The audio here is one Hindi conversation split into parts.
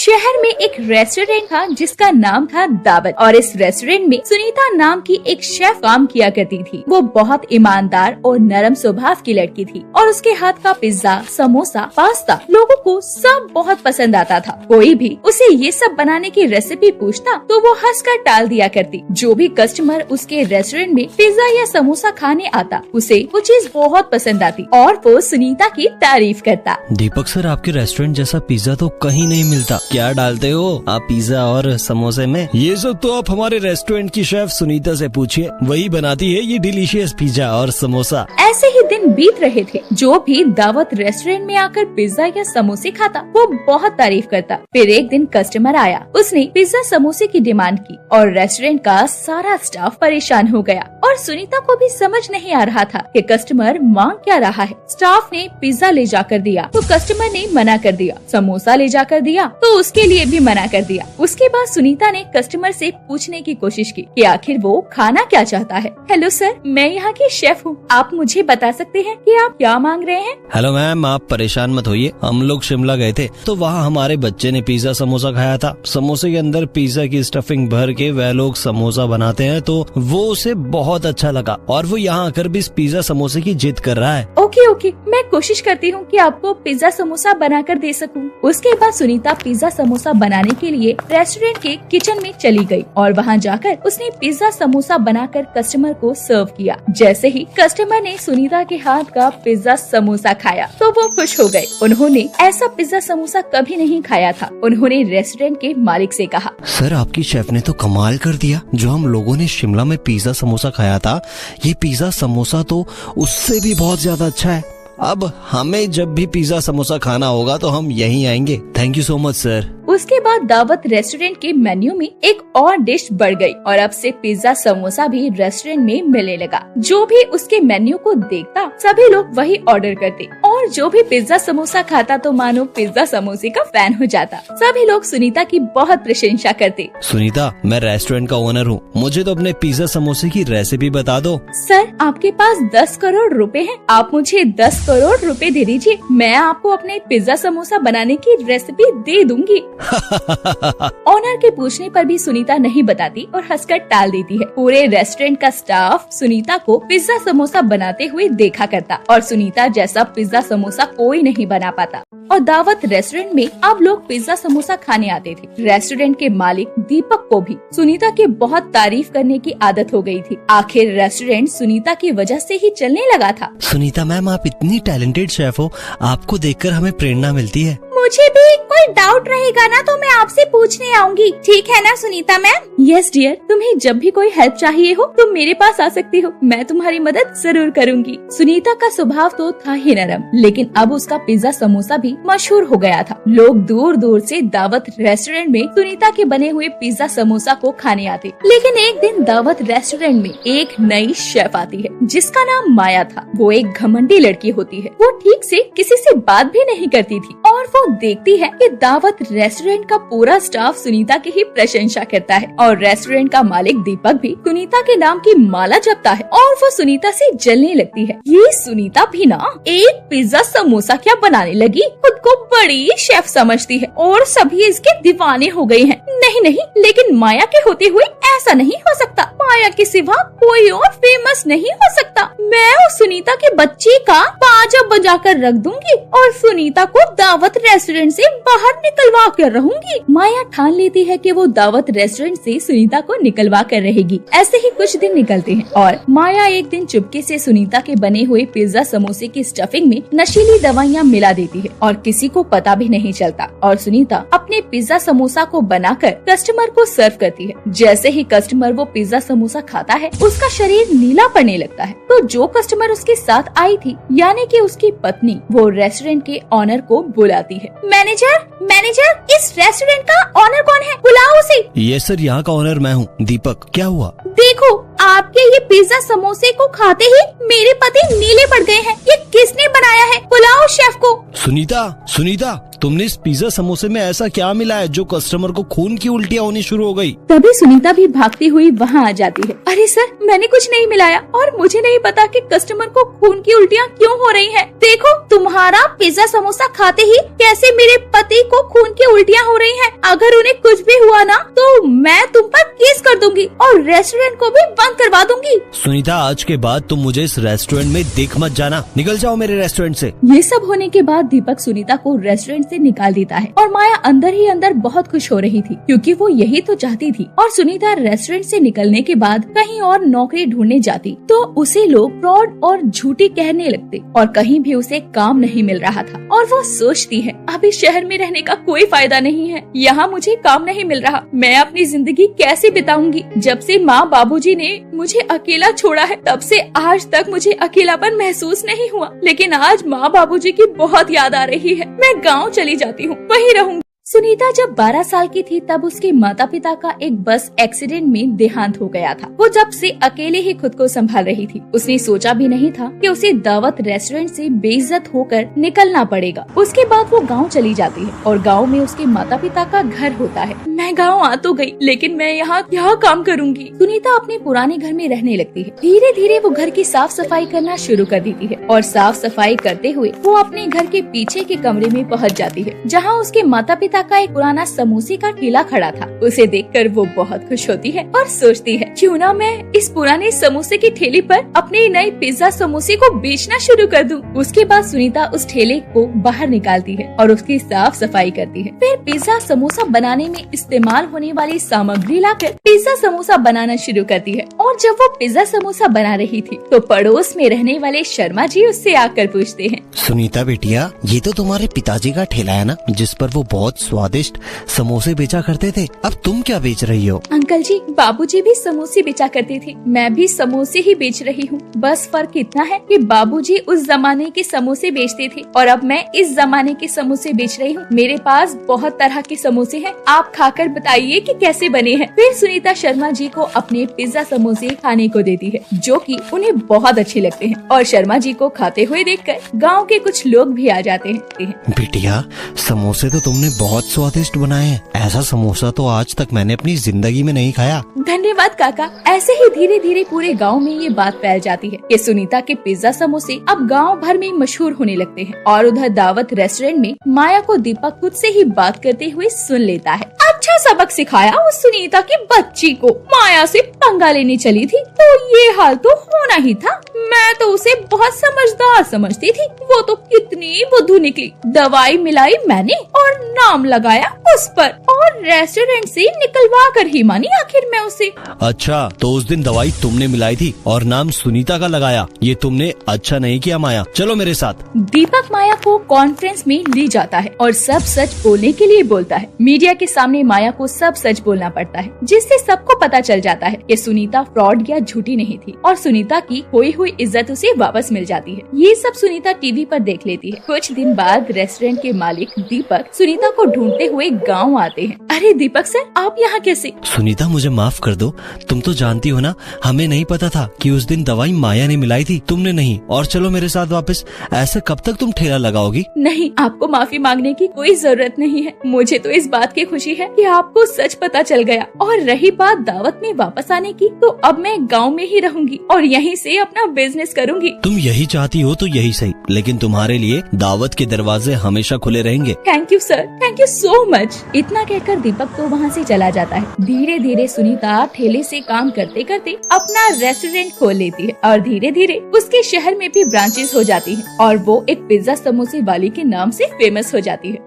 शहर में एक रेस्टोरेंट था जिसका नाम था दावत, और इस रेस्टोरेंट में सुनीता नाम की एक शेफ काम किया करती थी। वो बहुत ईमानदार और नरम स्वभाव की लड़की थी और उसके हाथ का पिज्जा, समोसा, पास्ता लोगों को सब बहुत पसंद आता था। कोई भी उसे ये सब बनाने की रेसिपी पूछता तो वो हंसकर टाल दिया करती। जो भी कस्टमर उसके रेस्टोरेंट में पिज्जा या समोसा खाने आता उसे वो चीज बहुत पसंद आती और वो सुनीता की तारीफ करता। दीपक सर, आपके रेस्टोरेंट जैसा पिज्जा तो कहीं नहीं मिलता। क्या डालते हो आप पिज्जा और समोसे में? ये सब तो आप हमारे रेस्टोरेंट की शेफ सुनीता से पूछिए, वही बनाती है ये डिलीशियस पिज्जा और समोसा। ऐसे ही दिन बीत रहे थे। जो भी दावत रेस्टोरेंट में आकर पिज्जा या समोसे खाता वो बहुत तारीफ करता। फिर एक दिन कस्टमर आया, उसने पिज्जा समोसे की डिमांड की और रेस्टोरेंट का सारा स्टाफ परेशान हो गया और सुनीता को भी समझ नहीं आ रहा था कि कस्टमर मांग क्या रहा है। स्टाफ ने पिज्जा ले जाकर दिया तो कस्टमर ने मना कर दिया, समोसा ले जाकर दिया तो उसके लिए भी मना कर दिया। उसके बाद सुनीता ने कस्टमर से पूछने की कोशिश की कि आखिर वो खाना क्या चाहता है। हेलो सर, मैं यहाँ की शेफ हूँ, आप मुझे बता सकते हैं कि आप क्या मांग रहे हैं? हेलो मैम, आप परेशान मत होइए। हम लोग शिमला गए थे तो वहाँ हमारे बच्चे ने पिज्जा समोसा खाया था। समोसे के अंदर पिज्जा की स्टफिंग भर के वह लोग समोसा बनाते हैं तो वो उसे बहुत अच्छा लगा और वो यहाँ आकर भी इस पिज्जा समोसे की जिद कर रहा है। ओके, मैं कोशिश करती हूँ कि आपको पिज्जा समोसा बनाकर दे सकूँ। उसके बाद सुनीता पिज्जा समोसा बनाने के लिए रेस्टोरेंट के किचन में चली गई और वहाँ जाकर उसने पिज्जा समोसा बनाकर कस्टमर को सर्व किया। जैसे ही कस्टमर ने सुनीता के हाथ का पिज्जा समोसा खाया तो वो खुश हो गए। उन्होंने ऐसा पिज्जा समोसा कभी नहीं खाया था। उन्होंने रेस्टोरेंट के मालिक से कहा, सर आपकी शेफ ने तो कमाल कर दिया। जो हम लोगों ने शिमला में पिज्जा समोसा खाया था, ये पिज्जा समोसा तो उससे भी बहुत ज्यादा अच्छा है। अब हमें जब भी पिज्जा समोसा खाना होगा तो हम यहीं आएंगे। Thank you so much sir. उसके बाद दावत रेस्टोरेंट के मेन्यू में एक और डिश बढ़ गई और अब से पिज्जा समोसा भी रेस्टोरेंट में मिलने लगा। जो भी उसके मेन्यू को देखता सभी लोग वही ऑर्डर करते और जो भी पिज्जा समोसा खाता तो मानो पिज्जा समोसे का फैन हो जाता। सभी लोग सुनीता की बहुत प्रशंसा करते। सुनीता, मैं रेस्टोरेंट का ओनर हूँ, मुझे तो अपने पिज्जा समोसे की रेसिपी बता दो। सर, आपके पास 10 करोड़ रुपए हैं, आप मुझे 10 करोड़ रुपए दे दीजिए, मैं आपको अपने पिज्जा समोसा बनाने की रेसिपी दे दूंगी। ऑनर के पूछने पर भी सुनीता नहीं बताती और हंसकर टाल देती है। पूरे रेस्टोरेंट का स्टाफ सुनीता को पिज्जा समोसा बनाते हुए देखा करता और सुनीता जैसा पिज्जा समोसा कोई नहीं बना पाता। और दावत रेस्टोरेंट में अब लोग पिज्जा समोसा खाने आते थे। रेस्टोरेंट के मालिक दीपक को भी सुनीता की बहुत तारीफ करने की आदत हो गई थी। आखिर रेस्टोरेंट सुनीता की वजह से ही चलने लगा था। सुनीता मैम, आप इतनी टैलेंटेड शेफ हो, आपको देखकर हमें प्रेरणा मिलती है। मुझे भी कोई डाउट रहेगा ना तो मैं आपसे पूछने आऊंगी, ठीक है ना सुनीता मैम? यस डियर, तुम्हें जब भी कोई हेल्प चाहिए हो तुम मेरे पास आ सकती हो, मैं तुम्हारी मदद जरूर करूंगी। सुनीता का स्वभाव तो था ही नरम, लेकिन अब उसका पिज्जा समोसा भी मशहूर हो गया था। लोग दूर दूर से दावत रेस्टोरेंट में सुनीता के बने हुए पिज्जा समोसा को खाने आते। लेकिन एक दिन दावत रेस्टोरेंट में एक नई शेफ आती है जिसका नाम माया था। वो एक घमंडी लड़की होती है। वो ठीक से किसी से बात भी नहीं करती थी और वो देखती है कि दावत रेस्टोरेंट का पूरा स्टाफ सुनीता की ही प्रशंसा करता है और रेस्टोरेंट का मालिक दीपक भी सुनीता के नाम की माला जपता है और वो सुनीता से जलने लगती है। ये सुनीता भी ना एक पिज्जा समोसा क्या बनाने लगी, खुद को बड़ी शेफ समझती है और सभी इसके दीवाने हो गए हैं। नहीं, लेकिन माया के होते हुए ऐसा नहीं हो सकता। माया के सिवा कोई और फेमस नहीं हो सकता। मैं उस सुनीता के बच्चे का बाजा बजा कर रख दूंगी और सुनीता को दावत रेस्टोरेंट से बाहर निकलवा कर रहूंगी। माया ठान लेती है कि वो दावत रेस्टोरेंट से सुनीता को निकलवा कर रहेगी। ऐसे ही कुछ दिन निकलते हैं और माया एक दिन चुपके से सुनीता के बने हुए पिज्जा समोसे की स्टफिंग में नशीली दवाइयाँ मिला देती है और किसी को पता भी नहीं चलता और सुनीता अपने पिज्जा समोसा को बनाकर कस्टमर को सर्व करती है। जैसे ही कस्टमर वो पिज्जा समोसा खाता है उसका शरीर नीला पड़ने लगता है। तो जो कस्टमर उसके साथ आई थी यानी कि उसकी पत्नी, वो रेस्टोरेंट के ऑनर को बुलाती है। मैनेजर, इस रेस्टोरेंट का ऑनर कौन है? बुलाओ उसे। ये सर, यहाँ का ऑनर मैं हूँ। दीपक, क्या हुआ? देखो, आपके ये पिज्जा समोसे को खाते ही मेरे पति नीले पड़ गए हैं। ये किसने बनाया है? बुलाओ शेफ को। सुनीता, सुनीता, तुमने इस पिज्जा समोसे में ऐसा क्या मिला है जो कस्टमर को खून की उल्टियाँ होनी शुरू हो गई? तभी सुनीता भी भागती हुई वहाँ आ जाती है। अरे सर, मैंने कुछ नहीं मिलाया और मुझे नहीं पता कि कस्टमर को खून की उल्टियाँ क्यों हो रही हैं। देखो, तुम्हारा पिज्जा समोसा खाते ही कैसे मेरे पति को खून की उल्टियाँ हो रही हैं। अगर उन्हें कुछ भी हुआ ना तो मैं तुम पर केस कर दूंगी और रेस्टोरेंट को भी बंद करवा दूंगी। सुनीता, आज के बाद तुम मुझे इस रेस्टोरेंट में देख मत जाना। निकल जाओ मेरे रेस्टोरेंट से। ये सब होने के बाद दीपक सुनीता को रेस्टोरेंट से निकाल देता है और माया अंदर ही अंदर बहुत खुश हो रही थी क्योंकि वो यही तो चाहती थी। और सुनीता रेस्टोरेंट से निकलने के बाद कहीं और नौकरी ढूंढने जाती तो उसे लोग फ्रॉड और झूठी कहने लगते और कहीं भी उसे काम नहीं मिल रहा था। और वो सोचती है, अब इस शहर में रहने का कोई फायदा नहीं है, यहाँ मुझे काम नहीं मिल रहा, मैं अपनी जिंदगी कैसे बिताऊंगी। जब से माँ बाबूजी ने मुझे अकेला छोड़ा है तब से आज तक मुझे अकेलापन महसूस नहीं हुआ। लेकिन आज माँ बाबूजी की बहुत याद आ रही है। मैं गाँव चली जाती हूँ, वहीं रहूंगी। सुनीता जब 12 साल की थी तब उसके माता पिता का एक बस एक्सीडेंट में देहांत हो गया था। वो जब से अकेले ही खुद को संभाल रही थी। उसने सोचा भी नहीं था कि उसे दावत रेस्टोरेंट से बेइज्जत होकर निकलना पड़ेगा। उसके बाद वो गांव चली जाती है और गांव में उसके माता पिता का घर होता है। मैं गांव आ तो गई, लेकिन मैं यहाँ क्या काम करूँगी। सुनीता अपने पुराने घर में रहने लगती है। धीरे धीरे वो घर की साफ सफाई करना शुरू कर देती है और साफ सफाई करते हुए वो अपने घर के पीछे के कमरे में पहुँच जाती है जहाँ उसके माता पिता का एक पुराना समोसे का ठेला खड़ा था। उसे देखकर वो बहुत खुश होती है और सोचती है, क्यों ना मैं इस पुराने समोसे की ठेले पर अपने नए पिज्जा समोसे को बेचना शुरू कर दूं। उसके बाद सुनीता उस ठेले को बाहर निकालती है और उसकी साफ सफाई करती है। फिर पिज्जा समोसा बनाने में इस्तेमाल होने वाली सामग्री लाकर पिज्जा समोसा बनाना शुरू करती है। और जब वो पिज्जा समोसा बना रही थी तो पड़ोस में रहने वाले शर्मा जी उससे आकर पूछते हैं, सुनीता बेटिया, ये तो तुम्हारे पिताजी का ठेला है ना, जिस पर वो बहुत स्वादिष्ट समोसे बेचा करते थे। अब तुम क्या बेच रही हो? अंकल जी, बाबूजी भी समोसे बेचा करते थे, मैं भी समोसे ही बेच रही हूँ। बस फर्क इतना है कि बाबूजी उस जमाने के समोसे बेचते थे और अब मैं इस जमाने के समोसे बेच रही हूँ। मेरे पास बहुत तरह के समोसे हैं, आप खाकर बताइए कि कैसे बने हैं। फिर सुनीता शर्मा जी को अपने पिज्जा समोसे खाने को देती है जो कि उन्हें बहुत अच्छे लगते हैं। और शर्मा जी को खाते हुए देखकर गाँव के कुछ लोग भी आ जाते हैं। बेटिया, समोसे तो तुमने बहुत स्वादिष्ट बनाए हैं। ऐसा समोसा तो आज तक मैंने अपनी जिंदगी में नहीं खाया। धन्यवाद काका। ऐसे ही धीरे धीरे पूरे गांव में ये बात फैल जाती है कि सुनीता के पिज्जा समोसे अब गांव भर में मशहूर होने लगते हैं। और उधर दावत रेस्टोरेंट में माया को दीपक खुद से ही बात करते हुए सुन लेता है। अच्छा सबक सिखाया उस सुनीता की बच्ची को, माया से पंगा लेने चली थी तो ये हाल तो होना ही था। मैं तो उसे बहुत समझदार समझती थी, वो तो कितनी बुद्धू निकली। दवाई मिलाई मैंने और नाम लगाया उस पर और रेस्टोरेंट से निकलवा कर ही मानी आखिर मैं उसे। अच्छा, तो उस दिन दवाई तुमने मिलाई थी और नाम सुनीता का लगाया। ये तुमने अच्छा नहीं किया माया, चलो मेरे साथ। दीपक माया को कॉन्फ्रेंस में ले जाता है और सब सच बोलने के लिए बोलता है। मीडिया के सामने माया को सब सच बोलना पड़ता है जिससे सबको पता चल जाता है कि सुनीता फ्रॉड या झूठी नहीं थी और सुनीता की खोई हुई इज्जत उसे वापस मिल जाती है। ये सब सुनीता टीवी पर देख लेती है। कुछ दिन बाद रेस्टोरेंट के मालिक दीपक सुनीता को ढूंढते हुए गांव आते हैं। अरे दीपक सर, आप यहाँ कैसे? सुनीता, मुझे माफ कर दो, तुम तो जानती हो ना, हमें नहीं पता था कि उस दिन दवाई माया ने मिलाई थी, तुमने नहीं। और चलो मेरे साथ वापस। ऐसे कब तक तुम ठेला लगाओगी? नहीं, आपको माफी मांगने की कोई जरूरत नहीं है। मुझे तो इस बात की खुशी है कि आपको सच पता चल गया। और रही बात दावत में वापस आने की, तो अब मैं गाँव में ही रहूंगी और यहीं से अपना बिजनेस करूंगी। तुम यही चाहती हो तो यही सही, लेकिन तुम्हारे लिए दावत के दरवाजे हमेशा खुले रहेंगे। Thank you sir, thank you so much. इतना कहकर दीपक तो वहाँ से चला जाता है। धीरे धीरे सुनीता ठेले से काम करते करते अपना रेस्टोरेंट खोल लेती है और धीरे धीरे उसके शहर में भी ब्रांचेस हो जाती है और वो एक पिज्जा समोसे वाली के नाम से फेमस हो जाती है।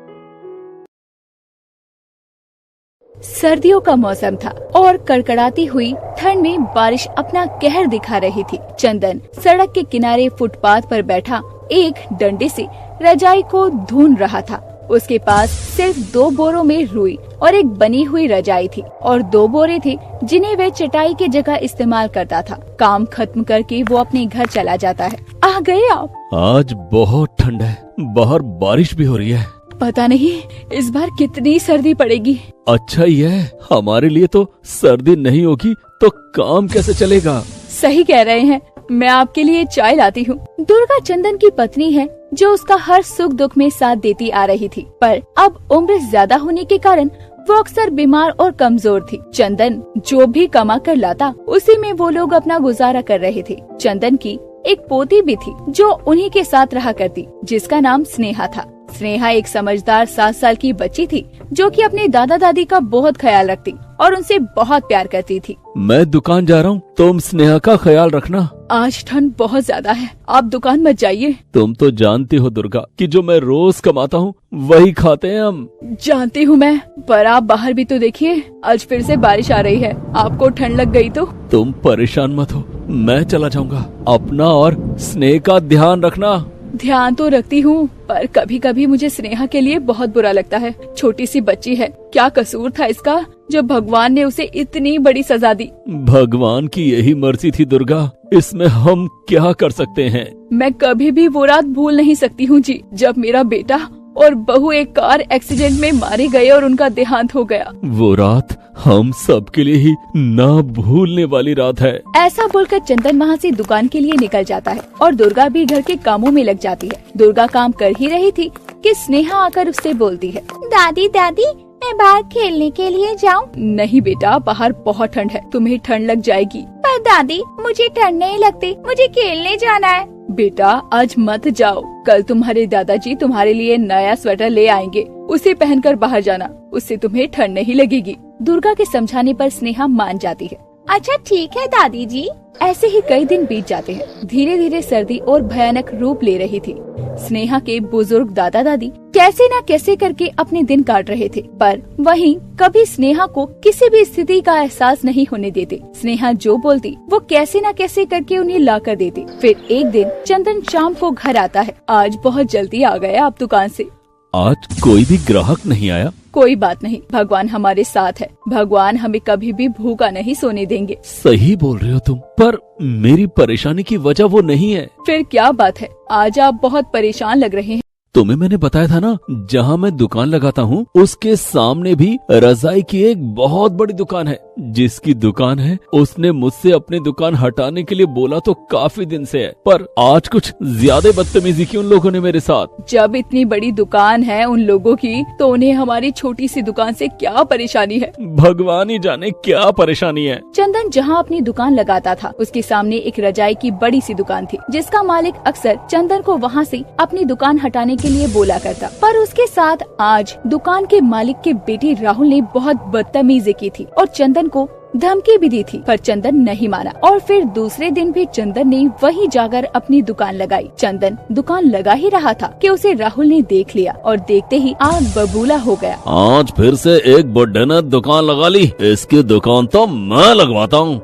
सर्दियों का मौसम था और कड़कड़ाती हुई ठंड में बारिश अपना कहर दिखा रही थी। चंदन सड़क के किनारे फुटपाथ पर बैठा एक डंडे से रजाई को ढूंढ रहा था। उसके पास सिर्फ 2 बोरों में रुई और एक बनी हुई रजाई थी और 2 बोरे थे जिन्हें वह चटाई की जगह इस्तेमाल करता था। काम खत्म करके वो अपने घर चला जाता है। आ गए आप? आज बहुत ठंड है, बाहर बारिश भी हो रही है। पता नहीं इस बार कितनी सर्दी पड़ेगी। अच्छा ही है, हमारे लिए तो सर्दी नहीं होगी तो काम कैसे चलेगा? सही कह रहे हैं, मैं आपके लिए चाय लाती हूँ। दुर्गा चंदन की पत्नी है जो उसका हर सुख दुख में साथ देती आ रही थी, पर अब उम्र ज्यादा होने के कारण वो अक्सर बीमार और कमजोर थी। चंदन जो भी कमा कर लाता उसी में वो लोग अपना गुजारा कर रहे थे। चंदन की एक पोती भी थी जो उन्हीं के साथ रहा करती, जिसका नाम स्नेहा था। स्नेहा एक समझदार 7 साल की बच्ची थी जो कि अपने दादा दादी का बहुत ख्याल रखती और उनसे बहुत प्यार करती थी। मैं दुकान जा रहा हूँ, तुम स्नेहा का ख्याल रखना। आज ठंड बहुत ज्यादा है, आप दुकान मत जाइए। तुम तो जानती हो दुर्गा कि जो मैं रोज कमाता हूँ वही खाते हैं हम। जानती हूँ मैं, पर आप बाहर भी तो देखिए, आज फिर से बारिश आ रही है। आपको ठंड लग गई तो? तुम परेशान मत हो, मैं चला जाऊंगा। अपना और स्नेह का ध्यान रखना। ध्यान तो रखती हूँ, पर कभी कभी मुझे स्नेहा के लिए बहुत बुरा लगता है। छोटी सी बच्ची है, क्या कसूर था इसका जो भगवान ने उसे इतनी बड़ी सजा दी। भगवान की यही मर्जी थी दुर्गा, इसमें हम क्या कर सकते हैं। मैं कभी भी वो रात भूल नहीं सकती हूँ जी, जब मेरा बेटा और बहू एक कार एक्सीडेंट में मारे गए और उनका देहांत हो गया। वो रात हम सब के लिए ही ना भूलने वाली रात है। ऐसा बोलकर चंदन वहाँ से दुकान के लिए निकल जाता है और दुर्गा भी घर के कामों में लग जाती है। दुर्गा काम कर ही रही थी कि स्नेहा आकर उससे बोलती है, दादी दादी मैं बाहर खेलने के लिए जाऊँ? नहीं बेटा, बाहर बहुत ठंड है, तुम्हें ठंड लग जाएगी। पर दादी मुझे ठंड नहीं लगती, मुझे खेलने जाना है। बेटा आज मत जाओ, कल तुम्हारे दादाजी तुम्हारे लिए नया स्वेटर ले आएंगे, उसे पहनकर बाहर जाना, उससे तुम्हें ठंड नहीं लगेगी। दुर्गा के समझाने पर स्नेहा मान जाती है। अच्छा ठीक है दादी जी। ऐसे ही कई दिन बीत जाते हैं। धीरे धीरे सर्दी और भयानक रूप ले रही थी। स्नेहा के बुजुर्ग दादा दादी कैसे न कैसे करके अपने दिन काट रहे थे, पर वहीं कभी स्नेहा को किसी भी स्थिति का एहसास नहीं होने देते। स्नेहा जो बोलती वो कैसे न कैसे करके उन्हें ला कर देती। फिर एक दिन चंदन शाम को घर आता है। आज बहुत जल्दी आ गए आप दुकान से। आज कोई भी ग्राहक नहीं आया। कोई बात नहीं, भगवान हमारे साथ है, भगवान हमें कभी भी भूखा नहीं सोने देंगे। सही बोल रहे हो तुम, पर मेरी परेशानी की वजह वो नहीं है। फिर क्या बात है? आज आप बहुत परेशान लग रहे हैं। तुम्हें मैंने बताया था ना, जहाँ मैं दुकान लगाता हूँ उसके सामने भी रजाई की एक बहुत बड़ी दुकान है। जिसकी दुकान है उसने मुझसे अपनी दुकान हटाने के लिए बोला तो काफी दिन से है, पर आज कुछ ज्यादा बदतमीजी की उन लोगों ने मेरे साथ। जब इतनी बड़ी दुकान है उन लोगों की, तो उन्हें हमारी छोटी सी दुकान से क्या परेशानी है? भगवान ही जाने क्या परेशानी है। चंदन जहाँ अपनी दुकान लगाता था उसके सामने एक रजाई की बड़ी सी दुकान थी, जिसका मालिक अक्सर चंदन को वहाँ से अपनी दुकान हटाने के लिए बोला करता। पर उसके साथ आज दुकान के मालिक के बेटे राहुल ने बहुत बदतमीजी की थी और चंदन को धमकी भी दी थी, पर चंदन नहीं माना। और फिर दूसरे दिन भी चंदन ने वहीं जाकर अपनी दुकान लगाई। चंदन दुकान लगा ही रहा था कि उसे राहुल ने देख लिया और देखते ही आग बबूला हो गया। आज फिर से एक बुड्ढे ने दुकान लगा ली, इसकी दुकान तो मैं लगवाता हूँ।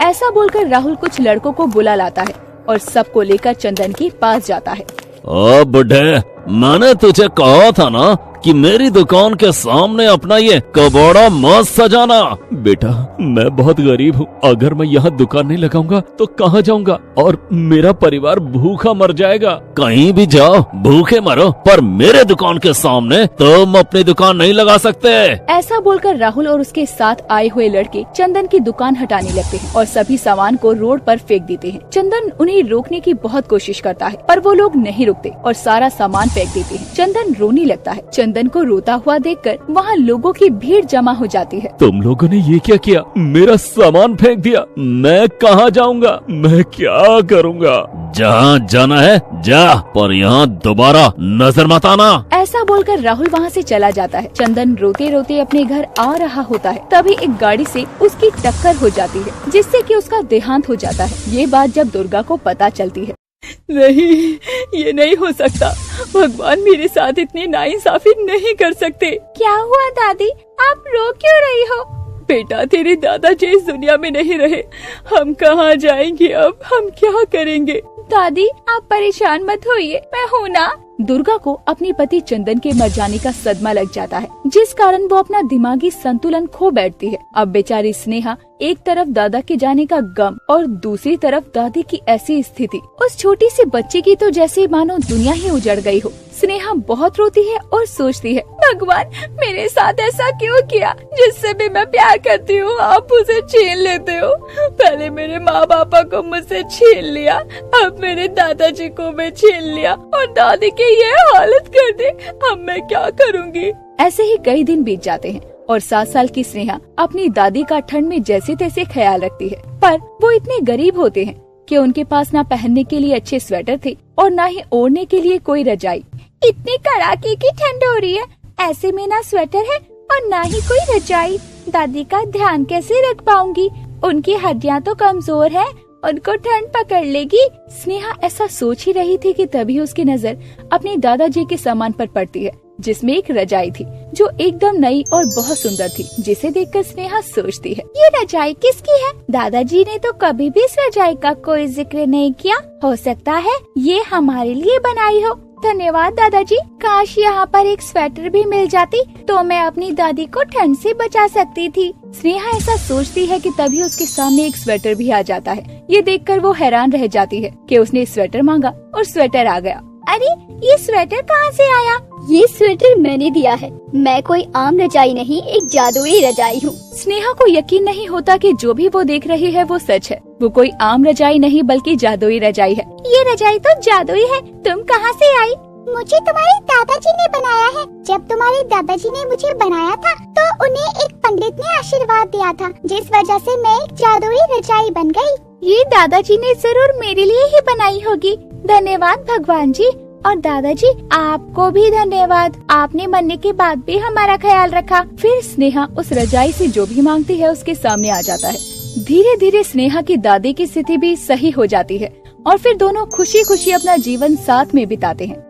ऐसा बोलकर राहुल कुछ लड़कों को बुला लाता है और सबको लेकर चंदन के पास जाता है। ओ बुड्ढे, मैंने तुझे कहा था ना कि मेरी दुकान के सामने अपना ये कबाड़ा मत सजाना। बेटा मैं बहुत गरीब हूँ, अगर मैं यहाँ दुकान नहीं लगाऊंगा तो कहाँ जाऊंगा और मेरा परिवार भूखा मर जाएगा। कहीं भी जाओ भूखे मरो, पर मेरे दुकान के सामने तुम अपनी दुकान नहीं लगा सकते। ऐसा बोलकर राहुल और उसके साथ आए हुए लड़के चंदन की दुकान हटाने लगते हैं और सभी सामान को रोड पर फेंक देते हैं। चंदन उन्हें रोकने की बहुत कोशिश करता है, पर वो लोग नहीं रुकते और सारा सामान फेंक देते हैं। चंदन रोने लगता है। चंदन को रोता हुआ देखकर वहाँ लोगों की भीड़ जमा हो जाती है। तुम लोगों ने ये क्या किया? मेरा सामान फेंक दिया, मैं कहाँ जाऊंगा? मैं क्या करूँगा? जहाँ जाना है जा, पर यहाँ दोबारा नजर मत आना। ऐसा बोलकर राहुल वहाँ से चला जाता है। चंदन रोते रोते अपने घर आ रहा होता है, तभी एक गाड़ी से उसकी टक्कर हो जाती है, जिससे कि उसका देहांत हो जाता है। ये बात जब दुर्गा को पता चलती है, नहीं ये नहीं हो सकता, भगवान मेरे साथ इतनी नाइंसाफी नहीं कर सकते। क्या हुआ दादी, आप रो क्यों रही हो? बेटा तेरे दादाजी इस दुनिया में नहीं रहे, हम कहाँ जाएंगे अब, हम क्या करेंगे? दादी आप परेशान मत होइए, मैं हूँ ना। दुर्गा को अपने पति चंदन के मर जाने का सदमा लग जाता है, जिस कारण वो अपना दिमागी संतुलन खो बैठती है। अब बेचारी स्नेहा एक तरफ दादा के जाने का गम और दूसरी तरफ दादी की ऐसी स्थिति। उस छोटी सी बच्ची की तो जैसे मानो दुनिया ही उजड़ गई हो। स्नेहा बहुत रोती है और सोचती है, भगवान मेरे साथ ऐसा क्यों किया? जिससे भी मैं प्यार करती हूँ आप उसे छीन लेते हो। पहले मेरे माँ बापा को मुझसे छीन लिया, अब मेरे दादाजी को मैं छीन लिया और दादी की ये हालत कर दी। अब मैं क्या करूँगी? ऐसे ही कई दिन बीत जाते हैं और 7 साल की स्नेहा अपनी दादी का ठंड में जैसे तैसे ख्याल रखती है, पर वो इतने गरीब होते हैं कि उनके पास ना पहनने के लिए अच्छे स्वेटर थे और ना ही ओढ़ने के लिए कोई रजाई। इतनी कड़ाके की ठंड हो रही है, ऐसे में ना स्वेटर है और ना ही कोई रजाई। दादी का ध्यान कैसे रख पाऊंगी? उनकी हड्डियां तो कमजोर है, उनको ठंड पकड़ लेगी। स्नेहा ऐसा सोच ही रही थी कि तभी उसकी नजर अपने दादाजी के सामान पर पड़ती है, जिसमें एक रजाई थी जो एकदम नई और बहुत सुंदर थी, जिसे देखकर स्नेहा सोचती है, ये रजाई किसकी है? दादाजी ने तो कभी भी इस रजाई का कोई जिक्र नहीं किया। हो सकता है ये हमारे लिए बनाई हो। धन्यवाद दादाजी, काश यहाँ पर एक स्वेटर भी मिल जाती तो मैं अपनी दादी को ठंड से बचा सकती थी। स्नेहा ऐसा सोचती है कि तभी उसके सामने एक स्वेटर भी आ जाता है। ये देखकर वो हैरान रह जाती है कि उसने स्वेटर मांगा और स्वेटर आ गया। अरे ये स्वेटर कहाँ से आया? ये स्वेटर मैंने दिया है। मैं कोई आम रजाई नहीं, एक जादुई रजाई हूँ। स्नेहा को यकीन नहीं होता कि जो भी वो देख रही है वो सच है। वो कोई आम रजाई नहीं बल्कि जादुई रजाई है। ये रजाई तो जादुई है, तुम कहाँ से आई? मुझे तुम्हारे दादाजी ने बनाया है। जब तुम्हारे दादाजी ने मुझे बनाया था तो उन्हें एक पंडित ने आशीर्वाद दिया था, जिस वजह से मैं एक जादुई रजाई बन गई। ये दादाजी ने जरूर मेरे लिए ही बनाई होगी। धन्यवाद भगवान जी। और दादाजी आपको भी धन्यवाद, आपने मरने के बाद भी हमारा ख्याल रखा। फिर स्नेहा उस रजाई से जो भी मांगती है उसके सामने आ जाता है। धीरे धीरे स्नेहा की दादी की स्थिति भी सही हो जाती है और फिर दोनों खुशी खुशी अपना जीवन साथ में बिताते हैं।